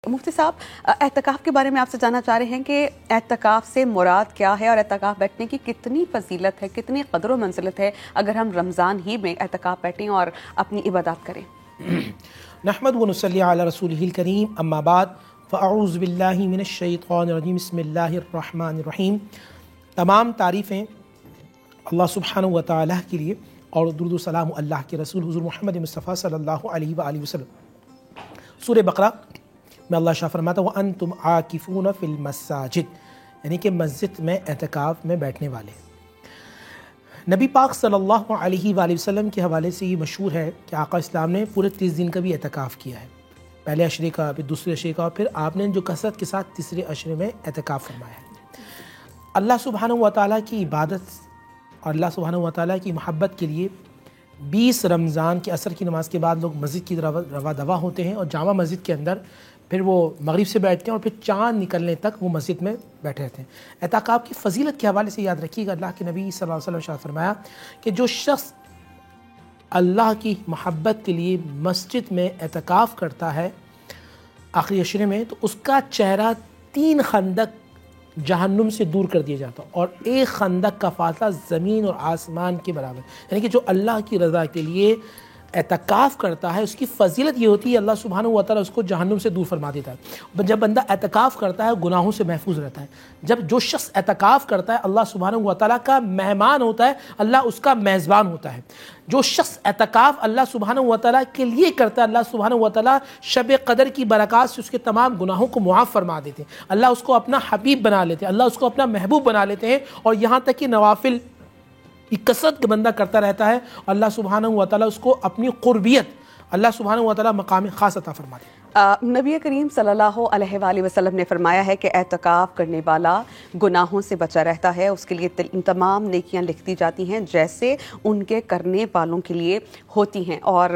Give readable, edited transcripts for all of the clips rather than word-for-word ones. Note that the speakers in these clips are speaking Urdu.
مفتی صاحب، اعتکاف کے بارے میں آپ سے جاننا چاہ رہے ہیں کہ اعتکاف سے مراد کیا ہے اور اعتکاف بیٹھنے کی کتنی فضیلت ہے، کتنی قدر و منزلت ہے اگر ہم رمضان ہی میں اعتکاف بیٹھیں اور اپنی عبادات کریں؟ نحمد و نصلی علی رسولہ الکریم، اما بعد فاعوذ باللہ من الشیطان الرجیم، بسم اللہ الرحمن الرحیم۔ تمام تعریفیں اللہ سبحانہ و تعالیٰ کے لیے اور درود و سلام اللہ کے رسول حضور محمد مصطفیٰ صلی اللہ علیہ وآلہ وسلم۔ سورہ بقرہ میں اللہ شاہ فرماتا ہے وَأَنْتُمْ عَاكِفُونَ فِي الْمَسَاجِدِ، یعنی کہ مسجد میں اعتکاف میں بیٹھنے والے۔ نبی پاک صلی اللہ علیہ وآلہ وسلم کے حوالے سے یہ مشہور ہے کہ آقا اسلام نے پورے 30 دن کا بھی اعتکاف کیا ہے، پہلے عشرے کا، پھر دوسرے عشرے کا، اور پھر آپ نے جو کثرت کے ساتھ تیسرے عشرے میں اعتکاف فرمایا ہے۔ اللہ سبحانہ و تعالیٰ کی عبادت اور اللہ سبحانہ و تعالیٰ کی محبت کے لیے 20 رمضان کے عصر کی نماز کے بعد لوگ مسجد کی رواں دوا ہوتے ہیں اور جامع مسجد کے اندر پھر وہ مغرب سے بیٹھتے ہیں اور پھر چاند نکلنے تک وہ مسجد میں بیٹھے رہتے ہیں۔ اعتکاف کی فضیلت کے حوالے سے یاد رکھیے گا، اللہ کے نبی صلی اللہ علیہ وسلم نے فرمایا کہ جو شخص اللہ کی محبت کے لیے مسجد میں اعتکاف کرتا ہے آخری عشرے میں، تو اس کا چہرہ 3 خندق جہنم سے دور کر دیا جاتا، اور 1 خندق کا فاصلہ زمین اور آسمان کے برابر، یعنی کہ جو اللہ کی رضا کے لیے اعتکاف کرتا ہے اس کی فضیلت یہ ہوتی ہے اللہ سبحانہ و تعالیٰ اس کو جہنم سے دور فرما دیتا ہے۔ جب بندہ اعتکاف کرتا ہے گناہوں سے محفوظ رہتا ہے۔ جو شخص اعتکاف کرتا ہے اللہ سبحانہ و تعالیٰ کا مہمان ہوتا ہے، اللہ اس کا میزبان ہوتا ہے۔ جو شخص اعتکاف اللہ سبحانہ و تعالیٰ کے لیے کرتا ہے، اللہ سبحانہ و تعالیٰ شب قدر کی برکات سے اس کے تمام گناہوں کو معاف فرما دیتے ہیں، اللہ اس کو اپنا حبیب بنا لیتے ہیں، اللہ اس کو اپنا محبوب بنا لیتے ہیں، اور یہاں تک کہ نوافل کی کثرت کا بندہ کرتا رہتا ہے، اللہ سبحانہ و تعالیٰ اس کو اپنی قربیت، اللہ سبحانہ و تعالیٰ مقام خاص عطا فرماتے ہیں۔ نبی کریم صلی اللہ علیہ وآلہ وسلم نے فرمایا ہے کہ اعتکاف کرنے والا گناہوں سے بچا رہتا ہے، اس کے لیے تمام نیکیاں لکھ دی جاتی ہیں جیسے ان کے کرنے والوں کے لیے ہوتی ہیں۔ اور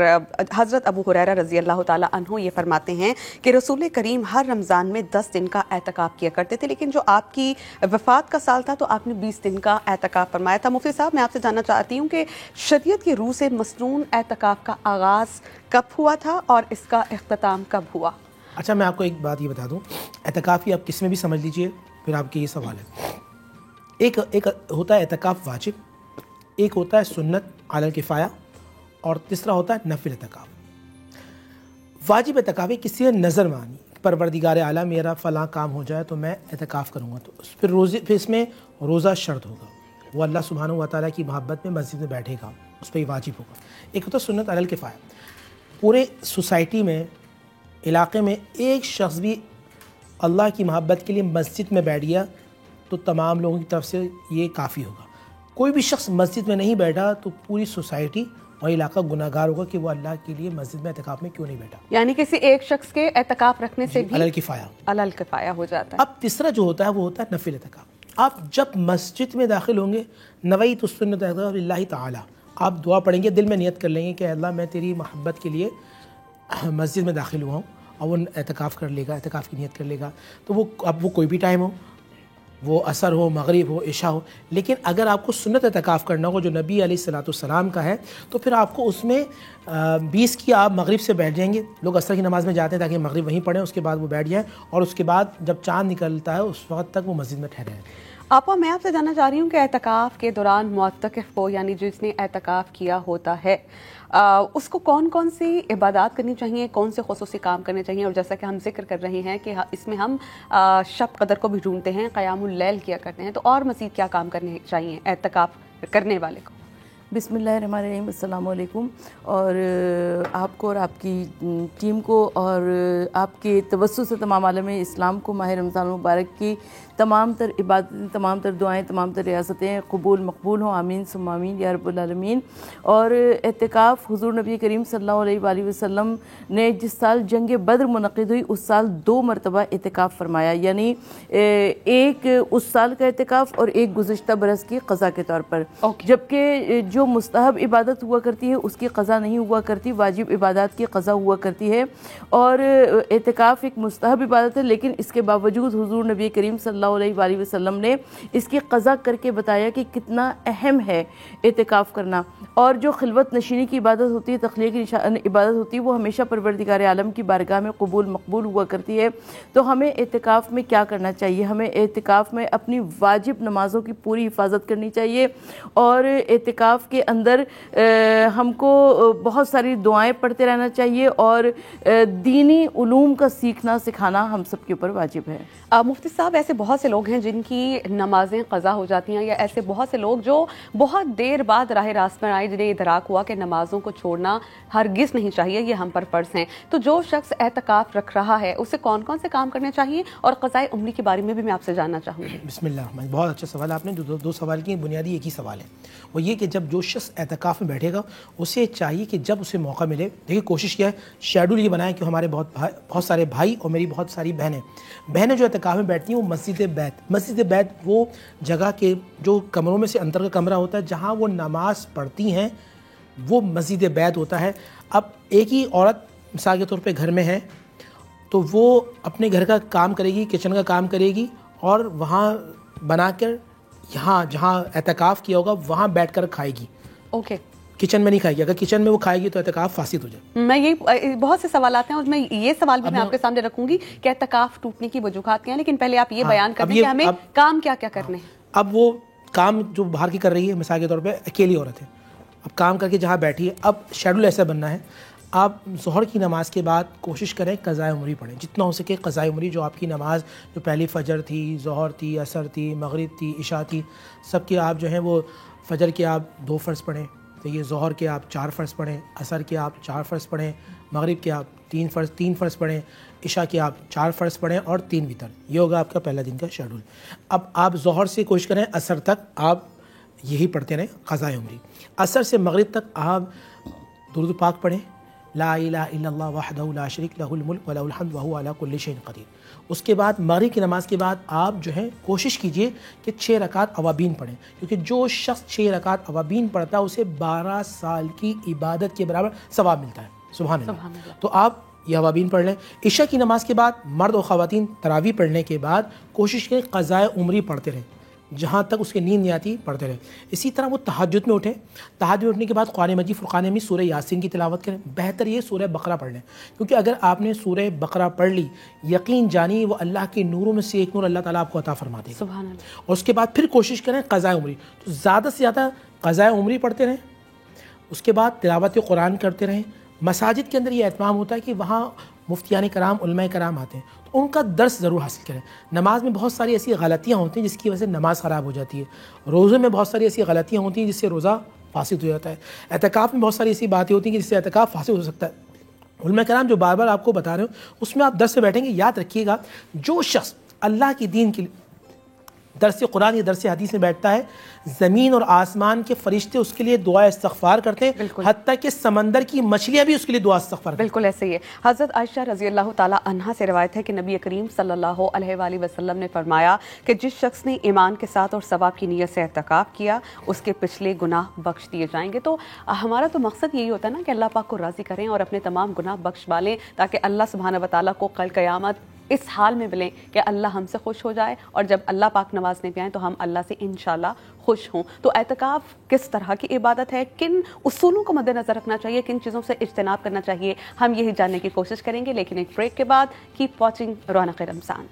حضرت ابو ہریرہ رضی اللہ تعالیٰ عنہ یہ فرماتے ہیں کہ رسول کریم ہر رمضان میں 10 دن کا اعتکاف کیا کرتے تھے، لیکن جو آپ کی وفات کا سال تھا تو آپ نے 20 دن کا اعتکاف فرمایا تھا۔ مفتی صاحب، میں آپ سے جاننا چاہتی ہوں کہ شریعت کی روح سے مسنون اعتکاف کا آغاز کب ہوا تھا اور اس کا اختتام کب ہوا؟ اچھا، میں آپ کو ایک بات یہ بتا دوں، اعتکاف کی آپ کس میں بھی سمجھ لیجئے، پھر آپ کے یہ سوال ہے۔ ایک ہوتا ہے اعتکاف واجب، ایک ہوتا ہے سنت علی الکفایہ، اور تیسرا ہوتا ہے نفل اعتکاف۔ واجب اعتکاف ہے کسی نے نظر مانی، پروردگار اعلیٰ میرا فلاں کام ہو جائے تو میں اعتکاف کروں گا، تو پھر اس میں روزہ شرط ہوگا، وہ اللہ سبحانہ و تعالیٰ کی محبت میں مسجد میں بیٹھے گا، اس پہ یہ واجب ہوگا۔ ایک ہوتا ہے سنت علی الکفایہ، پورے سوسائٹی میں، علاقے میں ایک شخص بھی اللہ کی محبت کے لیے مسجد میں بیٹھ گیا تو تمام لوگوں کی طرف سے یہ کافی ہوگا۔ کوئی بھی شخص مسجد میں نہیں بیٹھا تو پوری سوسائٹی اور علاقہ گناہ گار ہوگا کہ وہ اللہ کے لیے مسجد میں اعتکاف میں کیوں نہیں بیٹھا۔ یعنی کسی ایک شخص کے اعتکاف رکھنے سے بھی علی الکفایہ ہو جاتا ہے۔ اب تیسرا جو ہوتا ہے وہ ہوتا ہے نفل اعتکاف۔ آپ جب مسجد میں داخل ہوں گے، نویت السنۃ للہ تعالیٰ، آپ دعا پڑھیں گے، دل میں نیت کر لیں گے کہ اللہ میں تیری محبت کے لیے مسجد میں داخل ہوا ہوں، اور وہ اعتکاف کر لے گا، اعتکاف کی نیت کر لے گا، تو وہ کوئی بھی ٹائم ہو، وہ عصر ہو، مغرب ہو، عشاء ہو۔ لیکن اگر آپ کو سنت اعتکاف کرنا ہو جو نبی علیہ الصلوۃ والسلام کا ہے، تو پھر آپ کو اس میں 20 کی آپ مغرب سے بیٹھ جائیں گے، لوگ عصر کی نماز میں جاتے ہیں تاکہ مغرب وہیں پڑھیں، اس کے بعد وہ بیٹھ جائیں، اور اس کے بعد جب چاند نکلتا ہے اس وقت تک وہ مسجد میں ٹھہرے ہیں۔ آپا، میں آپ سے جاننا چاہ رہی ہوں کہ اعتکاف کے دوران معتکف کو، یعنی جس نے اعتکاف کیا ہوتا ہے، اس کو کون کون سی عبادات کرنی چاہیے، کون سے خصوصی کام کرنے چاہیے؟ اور جیسا کہ ہم ذکر کر رہے ہیں کہ اس میں ہم شب قدر کو بھی ڈھونڈتے ہیں، قیام اللیل کیا کرتے ہیں، تو اور مزید کیا کام کرنے چاہیے اعتکاف کرنے والے کو؟ بسم اللہ الرحمن الرحیم، السلام علیکم، اور آپ کو اور آپ کی ٹیم کو اور آپ کے توسط سے تمام عالم اسلام کو ماہ رمضان المبارک کی تمام تر عبادتیں، تمام تر دعائیں، تمام تر ریاستیں قبول مقبول ہوں، آمین ثم آمین یا رب العالمین۔ اور اعتکاف حضور نبی کریم صلی اللہ علیہ وآلہ وسلم نے جس سال جنگ بدر منعقد ہوئی اس سال 2 مرتبہ اعتکاف فرمایا، یعنی ایک اس سال کا اعتکاف اور ایک گزشتہ برس کی قضا کے طور پر، جبکہ جو مستحب عبادت ہوا کرتی ہے اس کی قضا نہیں ہوا کرتی، واجب عبادات کی قضا ہوا کرتی ہے۔ اور اعتکاف ایک مستحب عبادت ہے، لیکن اس کے باوجود حضور نبی کریم صلی اللہ علیہ وآلہ وسلم نے اس کی قضا کر کے بتایا کہ کتنا اہم ہے اعتکاف کرنا۔ اور جو خلوت نشینی کی عبادت ہوتی ہے، تخلیہ کی عبادت ہوتی ہے، وہ ہمیشہ پروردگار عالم کی بارگاہ میں قبول مقبول ہوا کرتی ہے۔ تو ہمیں اعتکاف میں کیا کرنا چاہیے؟ ہمیں اعتکاف میں اپنی واجب نمازوں کی پوری حفاظت کرنی چاہیے، اور اعتکاف کے اندر ہم کو بہت ساری دعائیں پڑھتے رہنا چاہیے، اور دینی علوم کا سیکھنا سکھانا ہم سب کے اوپر واجب ہے۔ مفتی صاحب، ایسے بہت سے لوگ ہیں جن کی نمازیں قضا ہو جاتی ہیں، یا ایسے بہت سے لوگ جو بہت دیر بعد راہ راست میں آئے، جنہیں ادراک ہوا کہ نمازوں کو چھوڑنا ہرگز نہیں چاہیے، یہ ہم پر فرض ہیں۔ تو جو شخص اعتکاف رکھ رہا ہے اسے کون کون سے کام کرنے چاہیے، اور قضائے عمری کے بارے میں بھی میں آپ سے جاننا چاہوں گی۔ بسم اللہ الرحمن، بہت اچھا سوال آپ نے، دو سوال کیے، بنیادی ایک ہی سوال ہے، وہ یہ کہ جب جو شخص اعتکاف میں بیٹھے گا اسے چاہیے کہ جب اسے موقع ملے، دیکھیے کوشش کیا ہے، شیڈول یہ بنایا کہ ہمارے بہت سارے بھائی اور میری بہت ساری بہنیں جو اعتکاف میں بیٹھتی ہیں وہ مسجد بیت وہ جگہ کے جو کمروں میں سے اندر کا کمرہ ہوتا ہے جہاں وہ نماز پڑھتی ہیں، وہ مسجد بیت ہوتا ہے۔ اب ایک ہی عورت مثال کے طور پہ گھر میں ہے تو وہ اپنے گھر کا کام کرے گی، کچن کا کام کرے گی، اور وہاں بنا کر یہاں جہاں اعتکاف کیا ہوگا وہاں بیٹھ کر کھائے گی۔ اوکے، کچن میں نہیں کھائے گی، اگر کچن میں وہ کھائے گی تو اعتکاف فاسد ہو جائے۔ میں یہ بہت سے سوالات ہیں، اور میں یہ سوال بھی میں آپ کے سامنے رکھوں گی کہ اعتکاف ٹوٹنے کی وجوہات کیا ہیں، لیکن پہلے آپ یہ بیان کر دیں کہ ہمیں کام کیا کیا کرنے ہیں۔ اب وہ کام جو باہر کی کر رہی ہے، مثال کے طور پہ اکیلی عورت ہے، اب کام کر کے جہاں بیٹھی ہے، اب شیڈول ایسا بننا ہے، آپ ظہر کی نماز کے بعد کوشش کریں قضائے عمری پڑھیں، جتنا ہو سکے قضائے عمری، جو آپ کی نماز جو پہلی فجر تھی، ظہر تھی، عصر تھی، مغرب تھی، عشاء تھی، سب کے آپ جو ہیں وہ فجر کے آپ 2 فرض پڑھیں، تو یہ ظہر کے آپ 4 فرض پڑھیں، عصر کے آپ 4 فرض پڑھیں، مغرب کے آپ 3 فرض پڑھیں، عشاء کے آپ 4 فرض پڑھیں اور 3 وتر۔ یہ ہوگا آپ کا پہلا دن کا شیڈول۔ اب آپ ظہر سے کوشش کریں عصر تک آپ یہی پڑھتے رہیں قضائے عمری، عصر سے مغرب تک آپ درود پاک پڑھیں، لا الہ الا اللہ وحدہ لا شریک لہ الملک ولہ الحمد وہو علی کل شیء قدیر۔ اس کے بعد مغرب کی نماز کے بعد آپ جو ہے کوشش کیجئے کہ 6 رکعت اوابین پڑھیں، کیونکہ جو شخص 6 رکعت اوابین پڑھتا ہے اسے 12 سال کی عبادت کے برابر ثواب ملتا ہے۔ سبحان اللہ۔ تو آپ یہ اوابین پڑھ لیں۔ عشاء کی نماز کے بعد مرد و خواتین تراویح پڑھنے کے بعد کوشش کریں قضائے عمری پڑھتے رہیں، جہاں تک اس کی نیند نہیں آتی پڑھتے رہیں۔ اسی طرح وہ تہجد میں اٹھیں، تہجد میں اٹھنے کے بعد قرآن مجید فرقان حمید سورہ یاسین کی تلاوت کریں، بہتر یہ سورہ بقرہ پڑھ لیں، کیونکہ اگر آپ نے سورہ بقرہ پڑھ لی یقین جانی وہ اللہ کے نوروں میں سے ایک نور اللہ تعالیٰ آپ کو عطا فرما دے گا۔ سبحان اللہ۔ اور اس کے بعد پھر کوشش کریں قضائے عمری، تو زیادہ سے زیادہ قضائے عمری پڑھتے رہیں، اس کے بعد تلاوت قرآن کرتے رہیں۔ مساجد کے اندر یہ اہتمام ہوتا ہے کہ وہاں مفتیان کرام، علماء کرام آتے ہیں، تو ان کا درس ضرور حاصل کریں۔ نماز میں بہت ساری ایسی غلطیاں ہوتی ہیں جس کی وجہ سے نماز خراب ہو جاتی ہے، روزے میں بہت ساری ایسی غلطیاں ہوتی ہیں جس سے روزہ فاسد ہو جاتا ہے، اعتکاف میں بہت ساری ایسی باتیں ہوتی ہیں جس سے اعتکاف فاسد ہو سکتا ہے۔ علماء کرام جو بار بار آپ کو بتا رہے ہوں اس میں آپ درس سے بیٹھیں گے، یاد رکھیے گا جو شخص اللہ کی دین کے لیے درس قرآن یا درس حدیث میں بیٹھتا ہے، زمین اور آسمان کے فرشتے اس کے لیے دعا استغفار کرتے ہیں، حتیٰ کہ سمندر کی مچھلیاں بھی اس کے لیے دعا استغفار کرتے ہیں۔ بالکل ایسے ہی ہے۔ حضرت عائشہ رضی اللہ تعالیٰ عنہا سے روایت ہے کہ نبی کریم صلی اللہ علیہ وآلہ وسلم نے فرمایا کہ جس شخص نے ایمان کے ساتھ اور ثواب کی نیت سے اعتکاف کیا اس کے پچھلے گناہ بخش دیے جائیں گے۔ تو ہمارا تو مقصد یہی ہوتا ہے نا کہ اللہ پاک کو راضی کریں اور اپنے تمام گناہ بخش والیں، تاکہ اللہ سبحانہ وتعالیٰ کو کل قیامت اس حال میں ملیں کہ اللہ ہم سے خوش ہو جائے، اور جب اللہ پاک نوازنے پہ آئیں تو ہم اللہ سے انشاءاللہ خوش ہوں۔ تو اعتکاف کس طرح کی عبادت ہے، کن اصولوں کو مد نظر رکھنا چاہیے، کن چیزوں سے اجتناب کرنا چاہیے، ہم یہی جاننے کی کوشش کریں گے، لیکن ایک بریک کے بعد کیپ واچنگ رونق رمضان۔